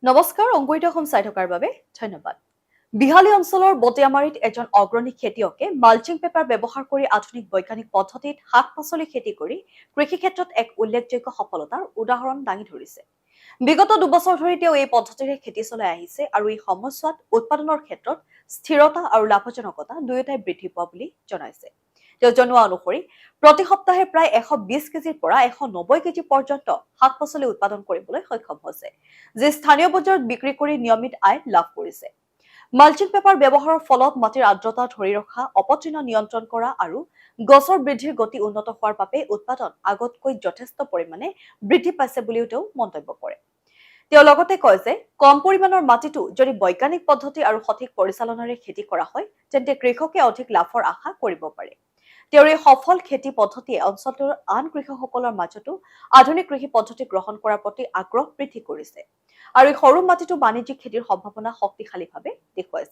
নমস্কাৰ, অংকুৰিত অসম চাই থকাৰ বাবে ধন্যবাদ। বিহালী অঞ্চলৰ বটিয়ামাৰীত এজন অগ্ৰণী খেতিয়কে মালচিং পেপাৰ ব্যৱহাৰ কৰি আধুনিক বৈজ্ঞানিক পদ্ধতিত শাক-পাচলি খেতি কৰি কৃষি ক্ষেত্ৰত এক উল্লেখযোগ্য সফলতাৰ উদাহৰণ দাঙি ধৰিছে। বিগত 2 বছৰ ধৰি তেওঁ এই পদ্ধতিৰে খেতি চলাই আহিছে আৰু এই সময়ছোৱাত উৎপাদনৰ ক্ষেত্ৰত স্থিৰতা আৰু লাভজনকতা দুয়োটাই বৃদ্ধি পোৱা বুলি জনাইছে। তেওঁ জনোৱা অনুসৰি প্ৰতি সপ্তাহে প্ৰায় 120 কেজিৰ পৰা 190 কেজি পৰ্যন্ত শাক-পাচলি উৎপাদন কৰিবলৈ সক্ষম হৈছে, যি স্থানীয় বজাৰত বিক্ৰী কৰি নিয়মিত আয় লাভ কৰিছে। মালচিং পেপাৰ ব্যৱহাৰৰ ফলত মাটিৰ আৰ্দ্ৰতা ধৰি ৰখা, অপতৃণ নিয়ন্ত্ৰণ কৰা আৰু গছৰ বৃদ্ধিৰ গতি উন্নত হোৱাৰ বাবে উৎপাদন আগতকৈ যথেষ্ট পৰিমাণে বৃদ্ধি পাইছে বুলিও তেওঁ মন্তব্য কৰে। তেওঁ লগতে কয় যে কম পৰিমাণৰ মাটিতো যদি বৈজ্ঞানিক পদ্ধতি আৰু সঠিক পৰিচালনাৰে খেতি কৰা হয় তেন্তে কৃষকে অধিক লাভৰ আশা কৰিব পাৰে। তেওঁৰ এই সফল খেতি পদ্ধতিয়ে অঞ্চলটোৰ আন কৃষকসকলৰ মাজতো আধুনিক কৃষি পদ্ধতি গ্ৰহণ কৰাৰ প্ৰতি আগ্ৰহ বৃদ্ধি কৰিছে আৰু এই সৰু মাটিতো বাণিজ্যিক খেতিৰ সম্ভাৱনা শক্তিশালীভাৱে দেখুৱাইছে।